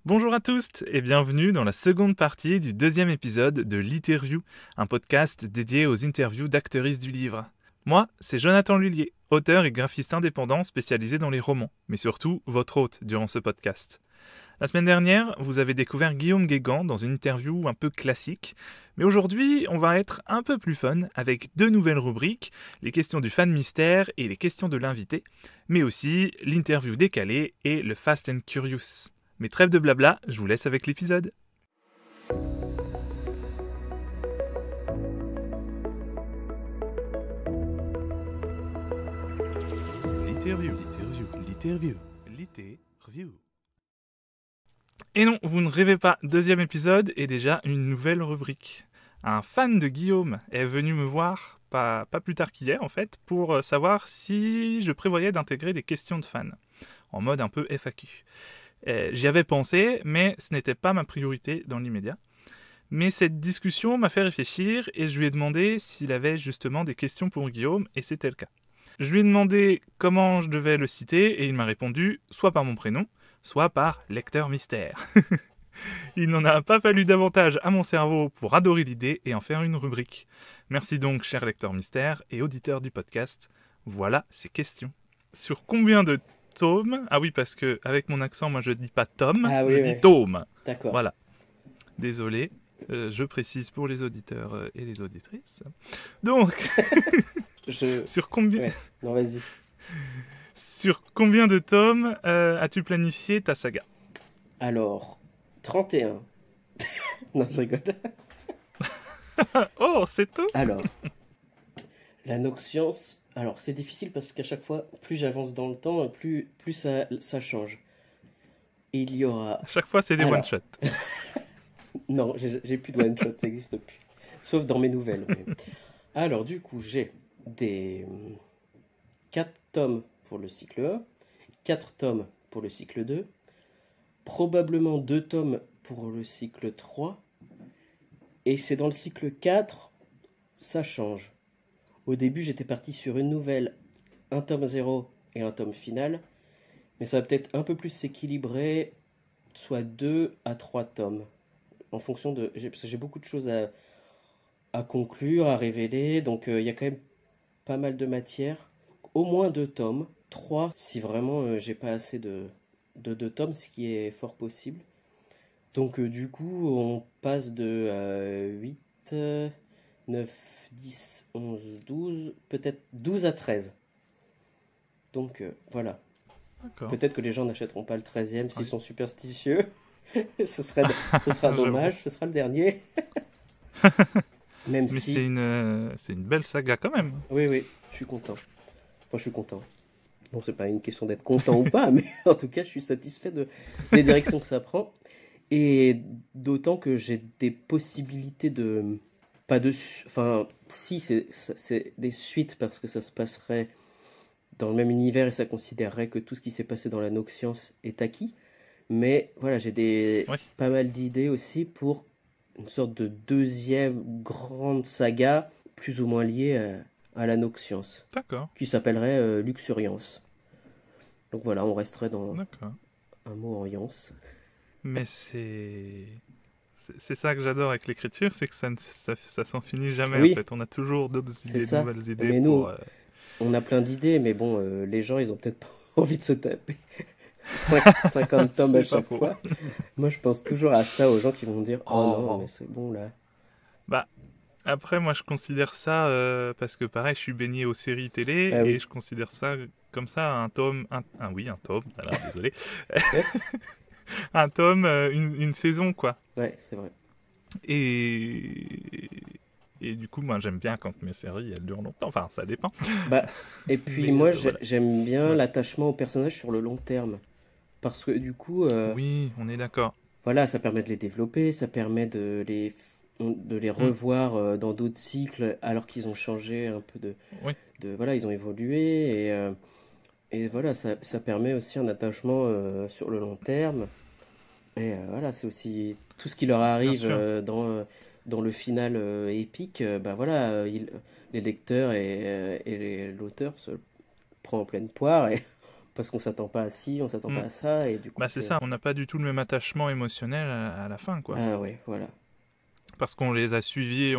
Bonjour à tous et bienvenue dans la seconde partie du deuxième épisode de l'Interview, un podcast dédié aux interviews d'actrices du livre. Moi, c'est Jonathan Lullier, auteur et graphiste indépendant spécialisé dans les romans, mais surtout votre hôte durant ce podcast. La semaine dernière, vous avez découvert Guillaume Guégan dans une interview un peu classique, mais aujourd'hui, on va être un peu plus fun avec deux nouvelles rubriques, les questions du fan mystère et les questions de l'invité, mais aussi l'interview décalée et le Fast and Curious. Mais trêve de blabla, je vous laisse avec l'épisode. L'interview. Et non, vous ne rêvez pas, deuxième épisode et déjà une nouvelle rubrique. Un fan de Guillaume est venu me voir, pas plus tard qu'hier en fait, pour savoir si je prévoyais d'intégrer des questions de fans, en mode un peu FAQ. J'y avais pensé, mais ce n'était pas ma priorité dans l'immédiat. Mais cette discussion m'a fait réfléchir et je lui ai demandé s'il avait justement des questions pour Guillaume, et c'était le cas. Je lui ai demandé comment je devais le citer et il m'a répondu soit par mon prénom, soit par lecteur mystère. Il n'en a pas fallu davantage à mon cerveau pour adorer l'idée et en faire une rubrique. Merci donc, cher lecteur mystère et auditeur du podcast. Voilà ces questions. Sur combien de tomes? Ah oui, parce que avec mon accent, moi je dis pas tome, je dis tome. D'accord. Voilà. Désolé. Je précise pour les auditeurs et les auditrices. Donc, sur combien... Ouais. Non, vas-y. Sur combien de tomes as-tu planifié ta saga? Alors, 31. Non, je rigole. Oh, c'est tout. Alors, la Noxiance... Alors, c'est difficile parce qu'à chaque fois, plus j'avance dans le temps, plus ça change. Et il y aura... À chaque fois, c'est des one-shots. Non, j'ai plus de one-shot, ça n'existe plus. Sauf dans mes nouvelles. Mais... Alors, du coup, j'ai des 4 tomes pour le cycle 1, 4 tomes pour le cycle 2, probablement 2 tomes pour le cycle 3, et c'est dans le cycle 4, ça change. Au début, j'étais parti sur une nouvelle, un tome 0 et un tome final, mais ça va peut-être un peu plus s'équilibrer, soit 2 à 3 tomes, en fonction de... Parce que j'ai beaucoup de choses à conclure, à révéler, donc il y a quand même pas mal de matière. Au moins 2 tomes, 3 si vraiment j'ai pas assez de 2 tomes, ce qui est fort possible. Donc du coup, on passe de 8, 9, 10, 11, 12, peut-être 12 à 13. Donc voilà. D'accord. Peut-être que les gens n'achèteront pas le 13e s'ils sont superstitieux. ce sera dommage, ce sera le dernier. Même si... c'est une belle saga quand même. Oui, je suis content. Enfin, je suis content. Bon, c'est pas une question d'être content ou pas, mais en tout cas, je suis satisfait des directions que ça prend. Et d'autant que j'ai des possibilités de... Pas de... Enfin, si, c'est des suites parce que ça se passerait dans le même univers et ça considérerait que tout ce qui s'est passé dans la Noxiance est acquis. Mais voilà, j'ai pas mal d'idées aussi pour une sorte de deuxième grande saga, plus ou moins liée à la Noxiance. D'accord. Qui s'appellerait Luxuriance. Donc voilà, on resterait dans un mot en yance. Mais c'est ça que j'adore avec l'écriture, c'est que ça s'en finit jamais. Oui, en fait. On a toujours d'autres idées, de nouvelles idées. Mais nous, on a plein d'idées, mais bon, les gens, ils ont peut-être pas envie de se taper 50 tomes à chaque fois. Moi, je pense toujours à ça, aux gens qui vont me dire « Oh non, mais c'est bon, là. » Bah, après, moi, je considère ça, parce que pareil, je suis baigné aux séries télé, et je considère ça comme ça, un tome, un tome, alors désolé, un tome, une saison, quoi. Ouais, c'est vrai. Et du coup, moi, j'aime bien quand mes séries, elles durent longtemps, enfin, ça dépend. Bah, et puis, moi, j'aime bien l'attachement au personnage sur le long terme, parce que du coup... oui, on est d'accord. Voilà, ça permet de les développer, ça permet de les revoir dans d'autres cycles alors qu'ils ont changé un peu voilà, ils ont évolué et voilà, ça permet aussi un attachement sur le long terme. Et voilà, c'est aussi tout ce qui leur arrive dans le final épique. Bah voilà, les lecteurs et l'auteur se prend en pleine poire et parce qu'on s'attend pas à ci, on s'attend pas Mm. à ça, et du coup Bah c'est c'est... ça, on n'a pas du tout le même attachement émotionnel à la fin, quoi. Ah ouais, voilà. Parce qu'on les a suivis,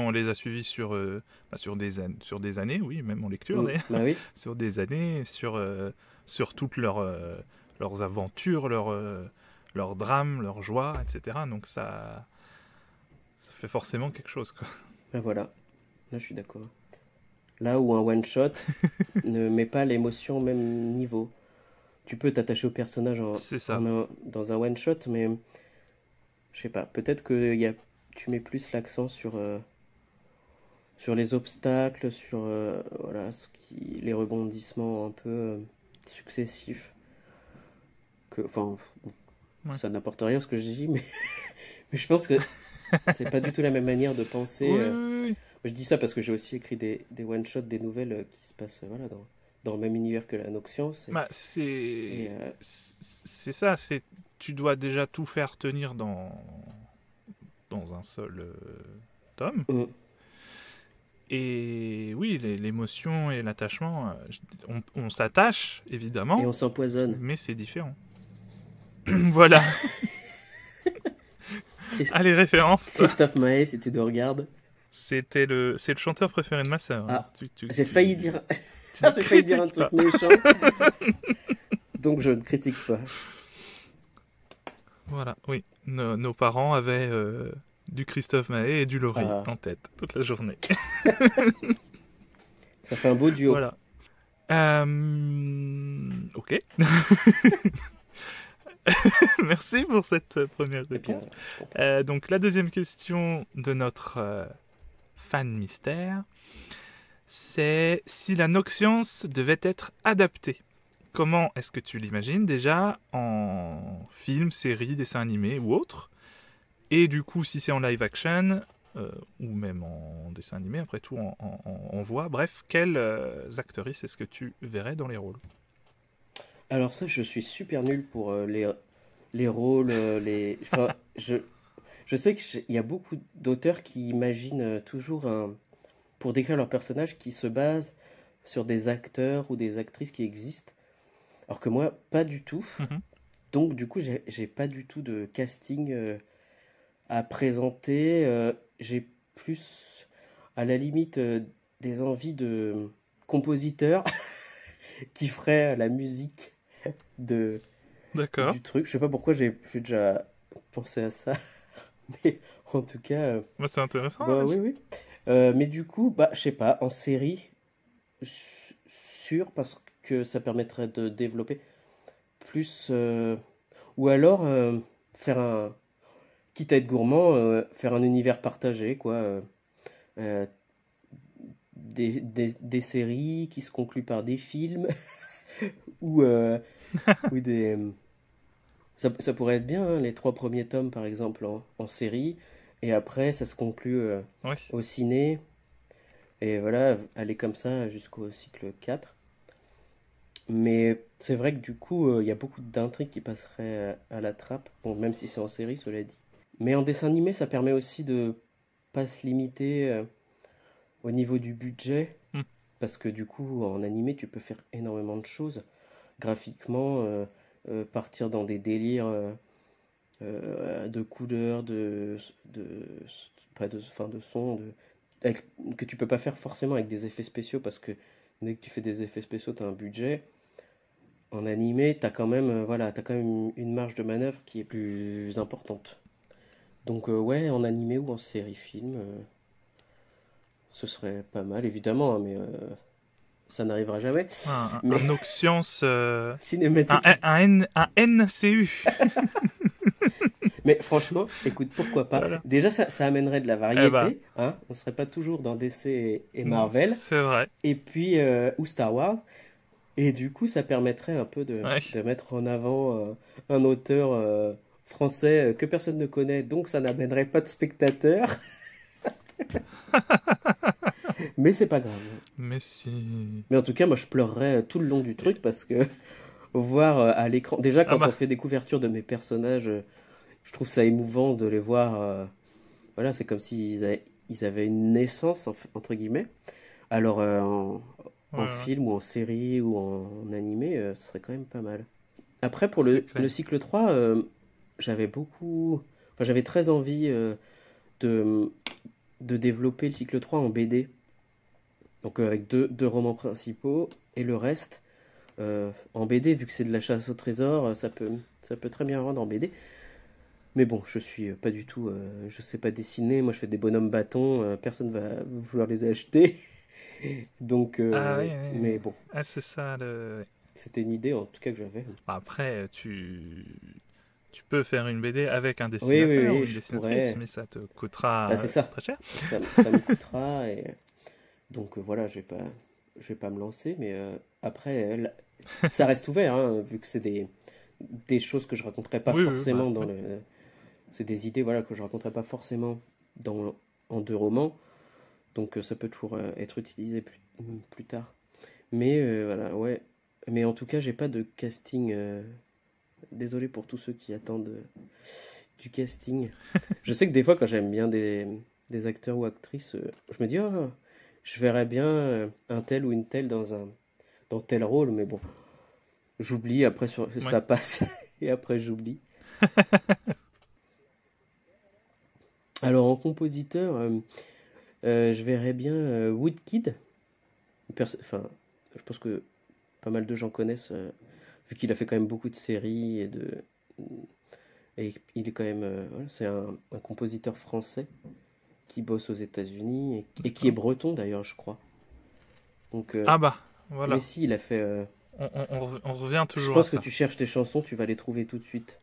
sur des années, oui, même en lecture Mm. d'ailleurs, Bah oui, sur des années, sur toutes leurs aventures, leurs drames, leurs joies, etc. Donc ça fait forcément quelque chose, quoi. bah voilà, là je suis d'accord. Là où un one-shot ne met pas l'émotion au même niveau. Tu peux t'attacher au personnage C'est ça. dans un one-shot, mais je sais pas, peut-être que tu mets plus l'accent sur les obstacles, sur voilà, les rebondissements un peu successifs. Enfin, Ouais. ça n'apporte rien ce que je dis, mais, mais je pense que c'est pas du tout la même manière de penser. Oui, oui, oui. Je dis ça parce que j'ai aussi écrit des one-shots, des nouvelles qui se passent voilà, dans le même univers que la Noxiance. Bah, Et, c'est ça, tu dois déjà tout faire tenir dans un seul tome. mm. Et oui, l'émotion et l'attachement, on s'attache, Et évidemment, on s'empoisonne. mais c'est différent. Voilà. Chris- Allez, référence. Christophe Maé, si tu nous regardes. C'est le chanteur préféré de ma sœur. Ah, Tu, tu, j'ai tu, failli dire, tu ne j'ai failli dire un critiques truc pas. méchant, donc je ne critique pas. Voilà, oui. Nos parents avaient du Christophe Maé et du Laurie Ah, en tête toute la journée. ça fait un beau duo. Voilà. Ok. Merci pour cette première Eh bien, réponse. je comprends. Donc la deuxième question de notre fan mystère, c'est si la Noxiance devait être adaptée. Comment est-ce que tu l'imagines déjà en film, série, dessin animé ou autre? Et du coup, si c'est en live action, ou même en dessin animé, après tout en voix, bref, quelles actrices est-ce que tu verrais dans les rôles? Alors ça, je suis super nul pour les rôles, Enfin, je sais qu'il y a beaucoup d'auteurs qui imaginent toujours pour décrire leur personnage qui se basent sur des acteurs ou des actrices qui existent, alors que moi, pas du tout. Mhm. Donc du coup, j'ai pas du tout de casting à présenter. J'ai plus, à la limite, des envies de compositeurs qui feraient la musique de, D'accord. du truc. Je sais pas pourquoi j'ai déjà pensé à ça, mais en tout cas, Bah, c'est intéressant. bah Hein. oui, oui. Mais du coup, bah, je sais pas, en série, sûr, parce que ça permettrait de développer plus, ou alors faire un, quitte à être gourmand, faire un univers partagé, quoi. Euh, des séries qui se concluent par des films ou, ou des. Ça pourrait être bien, hein, les 3 premiers tomes, par exemple, en série, et après, ça se conclut Oui. au ciné, et voilà, aller comme ça jusqu'au cycle 4. Mais c'est vrai que du coup, il y a beaucoup d'intrigues qui passeraient à la trappe, bon, même si c'est en série, cela dit. Mais en dessin animé, ça permet aussi de pas se limiter au niveau du budget, Mm. parce que du coup, en animé, tu peux faire énormément de choses. Graphiquement, partir dans des délires de couleurs, pas de, enfin, de son, que tu peux pas faire forcément avec des effets spéciaux, parce que dès que tu fais des effets spéciaux, tu as un budget. En animé, tu as quand même, voilà, t'as quand même une marge de manœuvre qui est plus importante. Donc ouais, en animé ou en série film, ce serait pas mal, évidemment, hein, mais ça n'arrivera jamais. Mais Un Noxiance, cinématique. un NCU. Mais franchement, écoute, pourquoi pas? Voilà. Déjà, ça amènerait de la Eh ben, variété, hein. On serait pas toujours dans DC et Marvel, c'est vrai. et puis ou Star Wars. Et du coup, ça permettrait un peu Ouais. de mettre en avant un auteur français que personne ne connaît, donc ça n'amènerait pas de spectateurs. Mais c'est pas grave. Mais si. Mais en tout cas, moi, je pleurerais tout le long du truc parce que voir à l'écran. Déjà, Ah quand on bah, fait des couvertures de mes personnages, je trouve ça émouvant de les voir. Voilà, c'est comme s'ils ils avaient une naissance, entre guillemets. Alors, Ouais, en ouais, film ou en série ou en animé, ce serait quand même pas mal. Après, pour c'est le clair. cycle 3, j'avais beaucoup... Enfin, j'avais très envie de, de développer le cycle 3 en BD. Donc avec deux romans principaux et le reste en BD, vu que c'est de la chasse au trésor, ça peut très bien rendre en BD. Mais bon, je suis pas du tout, je sais pas dessiner. Moi, je fais des bonhommes bâtons, personne va vouloir les acheter. Donc, Ah oui, mais bon, ah, c'est ça le. c'était une idée en tout cas que j'avais. Après, tu peux faire une BD avec un Oui, oui, dessinateur ou oui, une je dessinatrice, pourrais. mais ça te Bah, coûtera c'est ça. très cher. Ça me coûtera et donc voilà, je vais pas me lancer. Mais après, ça reste ouvert, hein, vu que c'est des choses que je raconterai pas Oui, oui, forcément bah, dans oui. le. C'est des idées, voilà, que je raconterai pas forcément dans en deux romans. Donc ça peut toujours être utilisé plus tard. Mais voilà, ouais. Mais en tout cas, j'ai pas de casting. Désolé pour tous ceux qui attendent du casting. Je sais que des fois, quand j'aime bien des acteurs ou actrices, je me dis, oh, je verrais bien un tel ou une telle dans tel rôle. Mais bon, j'oublie, après Ouais. ça passe. Et après, j'oublie. Alors, en compositeur, je verrais bien Woodkid. Enfin, je pense que pas mal de gens connaissent, vu qu'il a fait quand même beaucoup de séries et il est quand même, voilà, c'est un compositeur français qui bosse aux États-Unis et qui est D'accord. breton d'ailleurs, je crois. Donc, Ah bah, mais voilà. si, il a fait. On revient Je toujours à pense que ça. tu cherches tes chansons, tu vas les trouver tout de suite.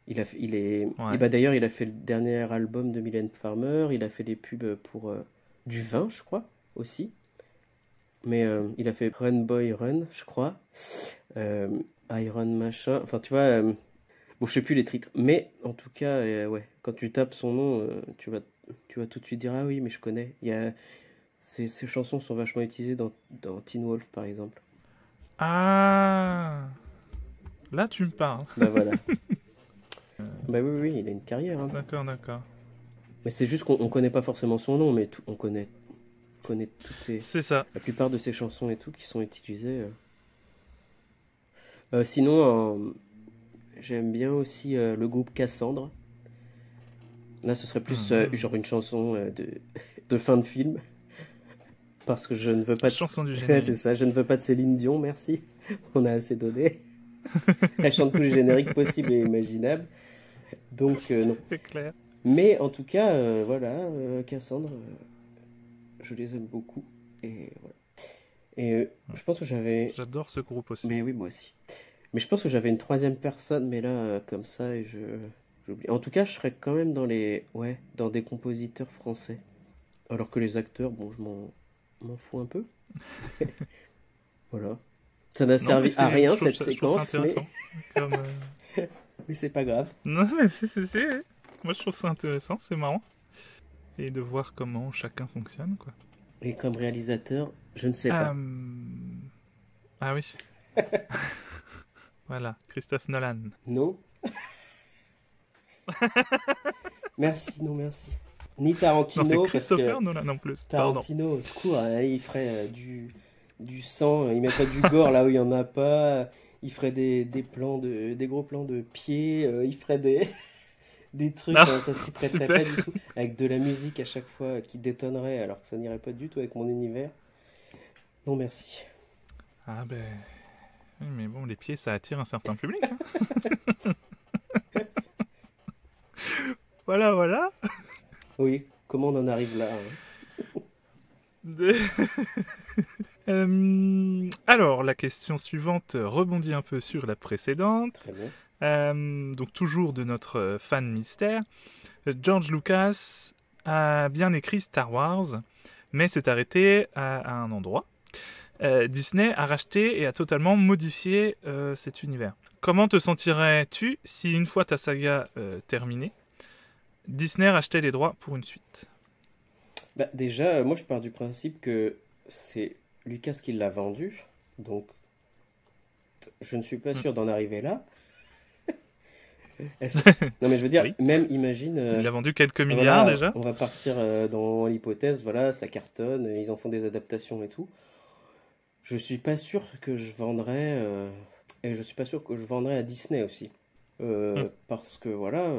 Il est. Et Ouais. bah d'ailleurs, il a fait le dernier album de Mylène Farmer. Il a fait des pubs pour du vin, je crois, aussi. Mais il a fait Run Boy Run, je crois. Euh, Iron machin. Enfin, tu vois. Bon, je sais plus les titres. Mais en tout cas, ouais, quand tu tapes son nom, tu vas tout de suite dire ah oui, mais je connais. Ces chansons sont vachement utilisées dans Teen Wolf, par exemple. Ah, là tu me parles. Bah voilà. Bah oui, oui, il a une carrière, hein. D'accord, d'accord. Mais c'est juste qu'on connaît pas forcément son nom, mais connaît C'est ça. la plupart de ses chansons et tout qui sont utilisées. Sinon, j'aime bien aussi le groupe Cassandre. Là, ce serait plus genre Mhm. une chanson de fin de film. Parce que je ne veux pas de... Chanson du Ouais, c'est générique. ça, je ne veux pas de Céline Dion, merci. On a assez donné. Elle chante tous les génériques possibles et imaginables. Donc, non. C'est clair. Mais en tout cas, voilà, Cassandre, je les aime beaucoup. Et voilà. Et je pense que j'avais. J'adore ce groupe aussi. Mais oui, moi aussi. Mais je pense que j'avais une troisième personne, mais là, comme ça, j'oublie. En tout cas, je serais quand même dans les. Ouais, dans des compositeurs français. Alors que les acteurs, bon, m'en fous un peu. Voilà. Ça n'a Non, mais servi à rien je cette trouve ça séquence, mais, intéressant. Comme, mais c'est pas grave. non, mais c'est. Moi, je trouve ça intéressant, c'est marrant. Et de voir comment chacun fonctionne, quoi. Et comme réalisateur, je ne sais pas. Euh, Ah oui, voilà, Christophe Nolan. Non, merci, non merci. Ni Non, c'est Tarantino, parce que Christopher Nolan en plus, pardon. Tarantino, au secours, hein, il ferait du sang, il mettrait du gore là où il n'y en a pas, il ferait des gros plans de pieds, il ferait des trucs, Non, hein, ça s'y prêterait super. pas du tout, avec de la musique à chaque fois qui détonnerait alors que ça n'irait pas du tout avec mon univers. Non merci. Ah ben, oui, mais bon, les pieds, ça attire un certain public, hein. Voilà, voilà. Oui, comment on en arrive là, hein? De- Alors, la question suivante rebondit un peu sur la précédente. Très bien. Donc, toujours de notre fan mystère. George Lucas a bien écrit Star Wars, mais s'est arrêté à un endroit. Disney a racheté et a totalement modifié cet univers. Comment te sentirais-tu si, une fois ta saga terminée, Disney rachetait les droits pour une suite? Bah, déjà, moi je pars du principe que c'est Lucas qui l'a vendu, donc je ne suis pas Hmm. sûr d'en arriver là. Est-ce- Non mais je veux dire, Oui, même imagine, il a vendu quelques milliards voilà, déjà. on va partir dans l'hypothèse, voilà, ça cartonne, ils en font des adaptations et tout. je suis pas sûr que je vendrais, et je suis pas sûr que je vendrais à Disney aussi. Hmm. Parce que voilà,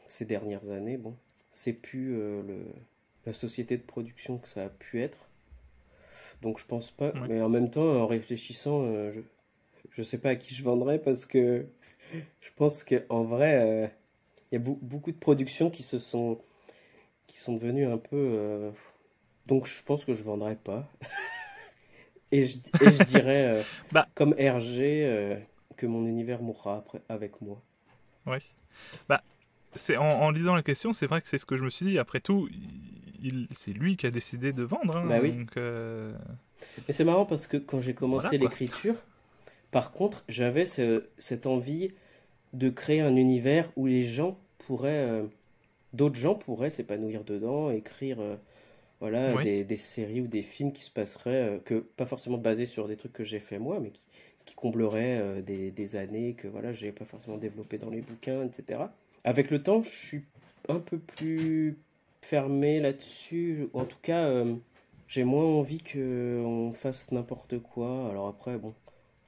ces dernières années, bon, c'est plus la société de production que ça a pu être. Donc je pense pas, Ouais. mais en même temps, en réfléchissant, je sais pas à qui je vendrais parce que je pense qu'en vrai, il y a beaucoup de productions qui sont devenues un peu. Donc je pense que je vendrais pas. Et je dirais, Bah, comme RG, que mon univers mourra après, avec moi. ouais. Bah, en lisant la question, c'est vrai que c'est ce que je me suis dit. Après tout, c'est lui qui a décidé de vendre, Bah hein, oui. donc Mais c'est marrant parce que quand j'ai voilà commencé quoi. l'écriture, par contre, j'avais cette envie de créer un univers où les gens pourraient, d'autres gens pourraient s'épanouir dedans, écrire voilà, Oui, des séries ou des films qui se passeraient, pas forcément basés sur des trucs que j'ai fait moi, mais qui combleraient des années que voilà, j'ai pas forcément développé dans les bouquins, etc. Avec le temps, je suis un peu plus fermé là-dessus, ou en tout cas, j'ai moins envie qu'on fasse n'importe quoi. Alors après, bon,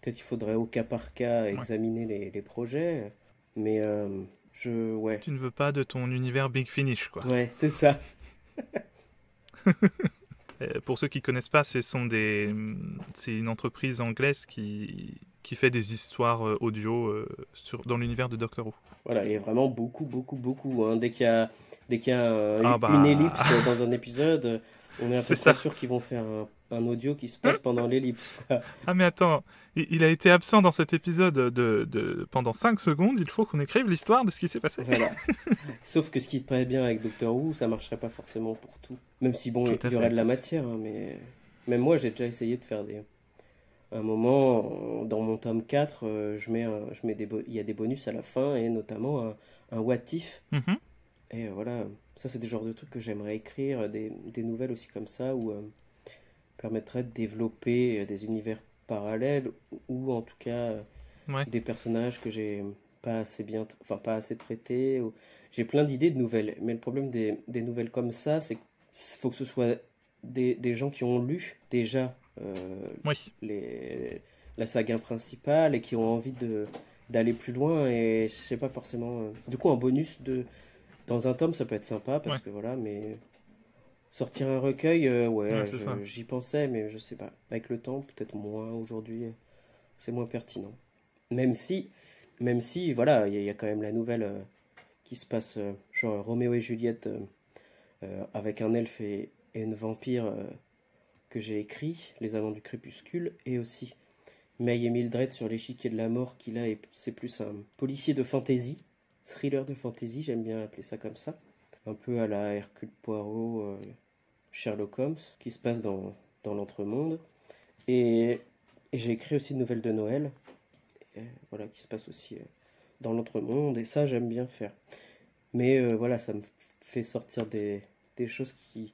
peut-être il faudrait au cas par cas ouais. examiner les projets, mais ouais, Tu ne veux pas de ton univers Big Finish, quoi. ouais, c'est ça. Pour ceux qui connaissent pas, c'est une entreprise anglaise qui fait des histoires audio dans l'univers de Doctor Who. Voilà, il y a vraiment beaucoup, beaucoup, beaucoup, hein. Dès qu'il y a Ah une bah, ellipse dans un épisode, on est à peu c'est près ça. sûr qu'ils vont faire un audio qui se passe pendant l'ellipse, quoi. Ah mais attends, il a été absent dans cet épisode pendant 5 secondes, il faut qu'on écrive l'histoire de ce qui s'est passé. Voilà. Sauf que ce qui te paraît bien avec Doctor Who, ça marcherait pas forcément pour tout. Même si, bon, Tout il à y aurait fait. de la matière, hein, mais même moi, j'ai déjà essayé de faire un moment, dans mon tome 4, je mets il y a des bonus à la fin, et notamment un what if. Mhm. Et voilà, ça c'est des genres de trucs que j'aimerais écrire, des nouvelles aussi comme ça, où permettrait de développer des univers parallèles ou en tout cas Ouais. des personnages que j'ai pas assez bien, enfin pas assez traités. J'ai plein d'idées de nouvelles, mais le problème des nouvelles comme ça, c'est qu'il faut que ce soit des gens qui ont lu déjà Oui. les, la saga principale et qui ont envie d'aller plus loin et je sais pas forcément. Du coup, un bonus dans un tome, ça peut être sympa parce Ouais. que voilà, mais sortir un recueil, Ouais, ouais, c'est ça. j'y pensais, mais je sais pas. Avec le temps, peut-être moins aujourd'hui, c'est moins pertinent. Même si, même si, voilà, il y a quand même la nouvelle qui se passe, genre Roméo et Juliette avec un elfe et une vampire que j'ai écrit, Les Amants du Crépuscule, et aussi May et Mildred sur l'échiquier de la mort, qui là, c'est plus un policier de fantasy, thriller de fantasy, j'aime bien appeler ça comme ça. Un peu à la Hercule Poirot, Sherlock Holmes, qui se passe dans l'entremonde. Et, et j'ai écrit aussi une nouvelle de Noël, voilà, qui se passe aussi dans l'entremonde, et ça j'aime bien faire. Mais voilà, ça me fait sortir des choses qui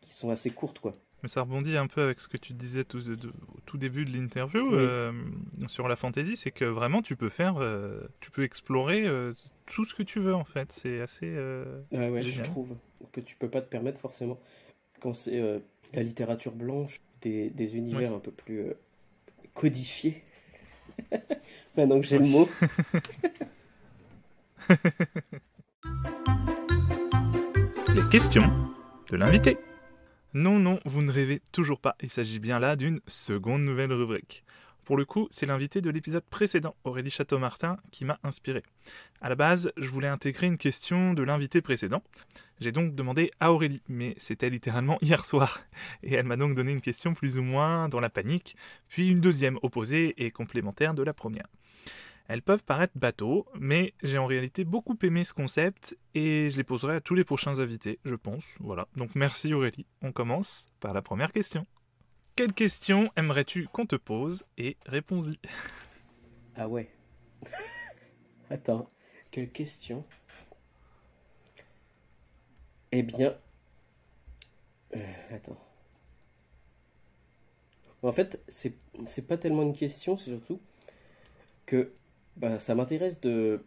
sont assez courtes, quoi. Mais ça rebondit un peu avec ce que tu disais au tout début de l'interview Oui, sur la fantasy, c'est que vraiment tu peux explorer tout ce que tu veux en fait. C'est assez ouais, ouais, je génial. trouve que tu peux pas te permettre forcément, quand c'est la littérature blanche, des Oui, univers un peu plus codifiés, maintenant que j'ai oui. le mot. Les questions de l'invité. Non, non, vous ne rêvez toujours pas. Il s'agit bien là d'une seconde nouvelle rubrique. Pour le coup, c'est l'invité de l'épisode précédent, Aurélie Château-Martin, qui m'a inspiré. À la base, je voulais intégrer une question de l'invité précédent. J'ai donc demandé à Aurélie, mais c'était littéralement hier soir. Et elle m'a donc donné une question plus ou moins dans la panique, puis une deuxième opposée et complémentaire de la première. Elles peuvent paraître bateaux, mais j'ai en réalité beaucoup aimé ce concept et je les poserai à tous les prochains invités, je pense. Voilà. Donc merci Aurélie. On commence par la première question. Quelle question aimerais-tu qu'on te pose et réponds-y. Ah ouais, attends, quelle question? Eh bien, attends. En fait, c'est pas tellement une question, c'est surtout que bah, ça m'intéresse de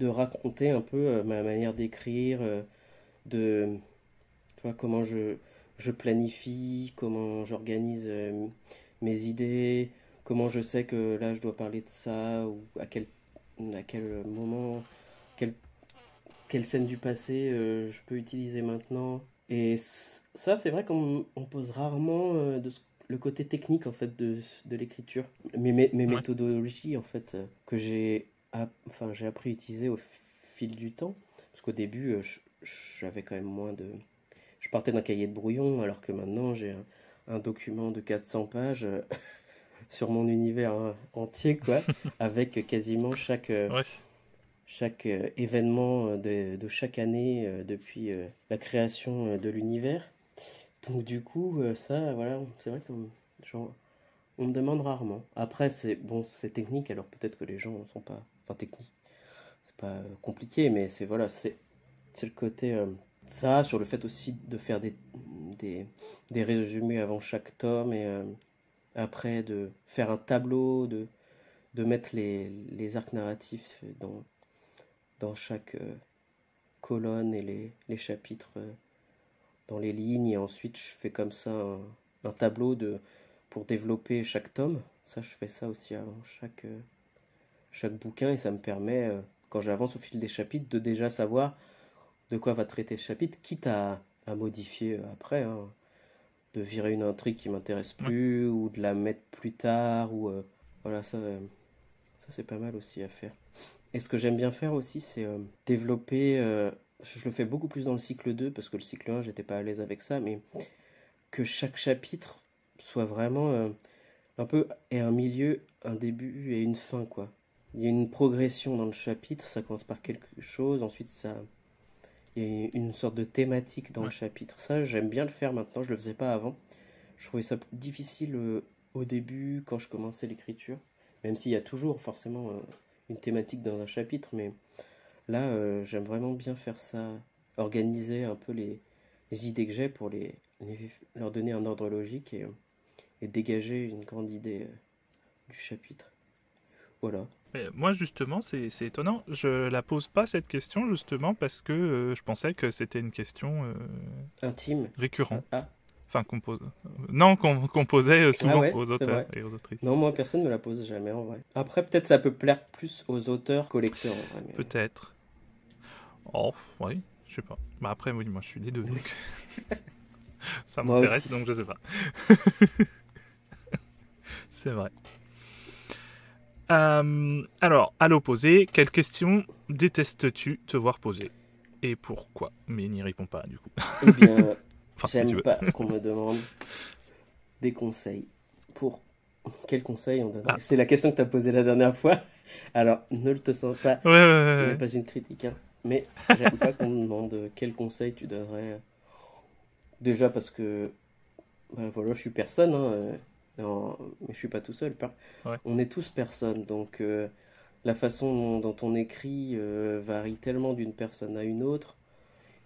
raconter un peu ma manière d'écrire, de tu vois, comment je planifie, comment j'organise mes idées, comment je sais que là je dois parler de ça, ou à quel moment, quelle, quelle scène du passé je peux utiliser maintenant. Et ça, c'est vrai qu'on pose rarement le côté technique en fait de l'écriture. Mes Ouais. méthodologies en fait enfin, j'ai appris à utiliser au fil du temps. Parce qu'au début, j'avais quand même moins de... Je partais d'un cahier de brouillon, alors que maintenant j'ai un document de 400 pages sur mon univers entier, quoi, avec quasiment Ouais. chaque événement de chaque année depuis la création de l'univers. Donc du coup, ça, voilà, c'est vrai qu'on genre, on me demande rarement. Après, c'est bon, c'est technique, alors peut-être que les gens ne sont pas... Enfin, technique, c'est pas compliqué, mais c'est voilà, c'est le côté... ça, sur le fait aussi de faire des, des résumés avant chaque tome et après de faire un tableau, de mettre les arcs narratifs dans chaque colonne et les chapitres dans les lignes. Et ensuite, je fais comme ça un tableau pour développer chaque tome. Ça, je fais ça aussi avant chaque bouquin et ça me permet, quand j'avance au fil des chapitres, de déjà savoir de quoi va traiter le chapitre, quitte à modifier après, hein, de virer une intrigue qui m'intéresse Ouais. plus ou de la mettre plus tard ou voilà ça c'est pas mal aussi à faire. Et ce que j'aime bien faire aussi c'est développer je le fais beaucoup plus dans le cycle 2 parce que le cycle 1 j'étais pas à l'aise avec ça mais que chaque chapitre soit vraiment un peu et un milieu, un début et une fin quoi. Il y a une progression dans le chapitre, ça commence par quelque chose, ensuite ça il y a une sorte de thématique dans le Ouais. chapitre. Ça, j'aime bien le faire maintenant, je le faisais pas avant. Je trouvais ça difficile au début quand je commençais l'écriture, même s'il y a toujours forcément une thématique dans un chapitre, mais là, j'aime vraiment bien faire ça, organiser un peu les idées que j'ai pour leur donner un ordre logique et dégager une grande idée du chapitre. Voilà. Mais moi, justement, c'est étonnant. Je la pose pas cette question, justement, parce que je pensais que c'était une question Intime. récurrente. Ah, Enfin, non, qu'on posait ah souvent ouais, aux c'est auteurs vrai. et aux autrices. Non, moi, personne me la pose jamais en vrai. Après, peut-être ça peut plaire plus aux auteurs qu'aux lecteurs en vrai. Peut-être. Oh, oui, je sais pas. Bah après, oui, moi, je suis les deux, Oui. donc ça Moi m'intéresse, aussi. donc je sais pas. C'est vrai. Alors, à l'opposé, quelle question détestes-tu te voir poser? Et pourquoi? Mais n'y réponds pas, du coup. Eh bien, Enfin, si tu j'aime veux. pas qu'on me demande des conseils. Pour quels conseils on donnerait? Ah, C'est la question que tu as posée la dernière fois. Alors, ne te sens pas, ouais, ouais, ce ouais, n'est ouais. pas une critique, hein. Mais j'aime pas qu'on me demande quels conseils tu donnerais. Déjà parce que, ben voilà, je suis personne, hein, non, mais je suis pas tout seul. Ouais. On est tous personnes, donc la façon dont on écrit varie tellement d'une personne à une autre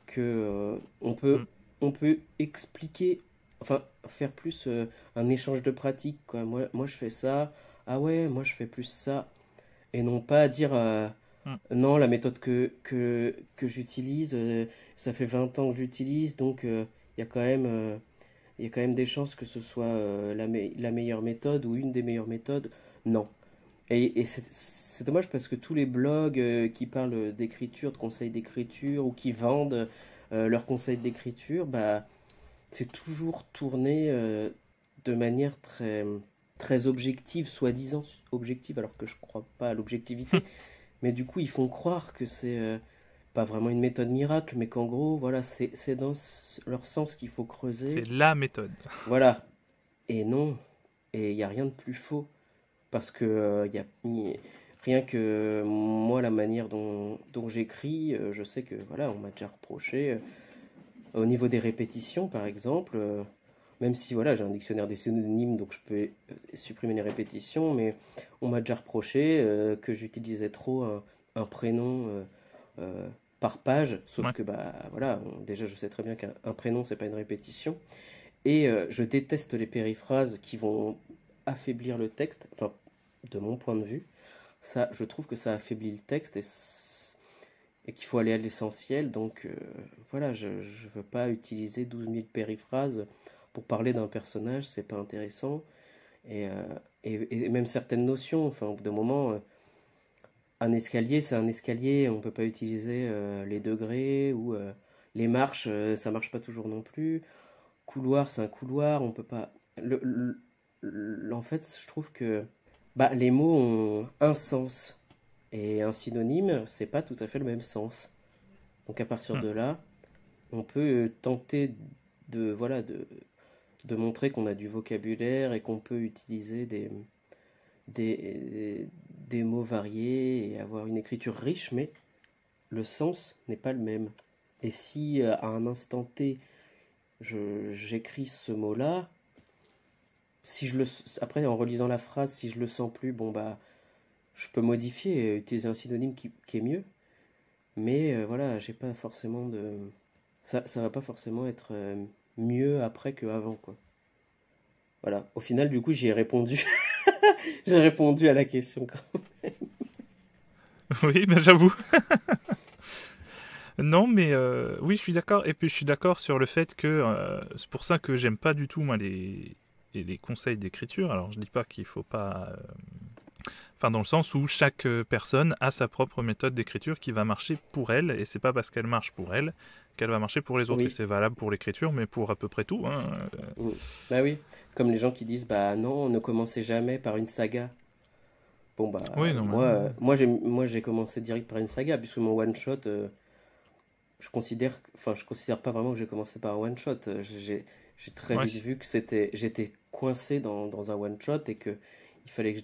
que Mm. on peut expliquer, enfin faire plus un échange de pratiques, quoi. Moi je fais ça, ah ouais, moi je fais plus ça, et non pas dire Mm. non, la méthode que j'utilise, ça fait 20 ans que j'utilise, donc il y a quand même il y a quand même des chances que ce soit la meilleure méthode ou une des meilleures méthodes. Non. Et c'est dommage parce que tous les blogs qui parlent d'écriture, de conseils d'écriture ou qui vendent leurs conseils d'écriture, bah, c'est toujours tourné de manière très objective, soi-disant objective, alors que je crois pas à l'objectivité. Mais du coup, ils font croire que c'est pas vraiment une méthode miracle, mais qu'en gros, voilà, c'est dans leur sens qu'il faut creuser. C'est la méthode. Voilà. Et non. Et il n'y a rien de plus faux. Parce que rien que moi, la manière dont j'écris, je sais que voilà, on m'a déjà reproché. Au niveau des répétitions, par exemple, même si voilà, j'ai un dictionnaire des synonymes, donc je peux supprimer les répétitions, mais on m'a déjà reproché que j'utilisais trop un prénom euh, par page, sauf Ouais. que bah voilà, déjà je sais très bien qu'un prénom c'est pas une répétition, et je déteste les périphrases qui vont affaiblir le texte, enfin de mon point de vue, ça, je trouve que ça affaiblit le texte et qu'il faut aller à l'essentiel. Donc voilà, je ne veux pas utiliser 12 000 périphrases pour parler d'un personnage, c'est pas intéressant. Et, et même certaines notions, enfin, au bout d'un moment, un escalier, c'est un escalier, on peut pas utiliser les degrés ou les marches, ça marche pas toujours non plus. Couloir, c'est un couloir, on peut pas. En fait, je trouve que bah, les mots ont un sens et un synonyme, c'est pas tout à fait le même sens. Donc à partir Hmm. de là, on peut tenter de voilà de montrer qu'on a du vocabulaire et qu'on peut utiliser des mots variés et avoir une écriture riche, mais le sens n'est pas le même. Et si à un instant T, j'écris ce mot-là, si je le, après en relisant la phrase, si je le sens plus, bon bah, je peux modifier et utiliser un synonyme qui est mieux. Mais voilà, j'ai pas forcément de, ça va pas forcément être mieux après qu'avant, quoi. Voilà. Au final, du coup, j'y ai répondu. J'ai répondu à la question, quoi. Oui, ben j'avoue. Non, mais oui, je suis d'accord. Et puis je suis d'accord sur le fait que c'est pour ça que j'aime pas du tout moi les conseils d'écriture. Alors je dis pas qu'il faut pas, enfin dans le sens où chaque personne a sa propre méthode d'écriture qui va marcher pour elle, et c'est pas parce qu'elle marche pour elle qu'elle va marcher pour les autres. Et Oui. c'est valable pour l'écriture, mais pour à peu près tout. Hein. Mm. Bah oui. Comme les gens qui disent, bah non, ne commencez jamais par une saga. Bon bah Oui, non, mais moi, non. moi j'ai commencé direct par une saga puisque mon one shot, je considère pas vraiment que j'ai commencé par un one shot. J'ai très Ouais. vite vu que j'étais coincé dans un one shot et que il fallait que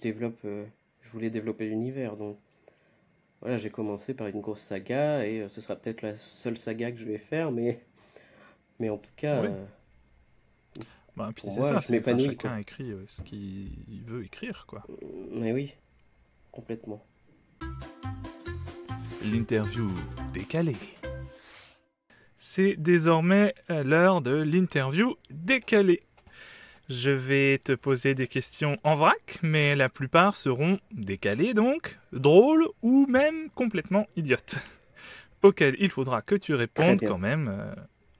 je voulais développer l'univers. Donc voilà, j'ai commencé par une grosse saga et ce sera peut-être la seule saga que je vais faire, mais en tout cas, Oui. Bah, puis pour c'est moi, ça. je C'est, enfin, m'épanouis quoi. chacun écrit ce qu'il veut écrire, quoi. Mais oui, complètement. L'interview décalée. C'est désormais l'heure de l'interview décalée. Je vais te poser des questions en vrac, mais la plupart seront décalées donc, drôles ou même complètement idiotes, auxquelles il faudra que tu Très répondes bien. quand même.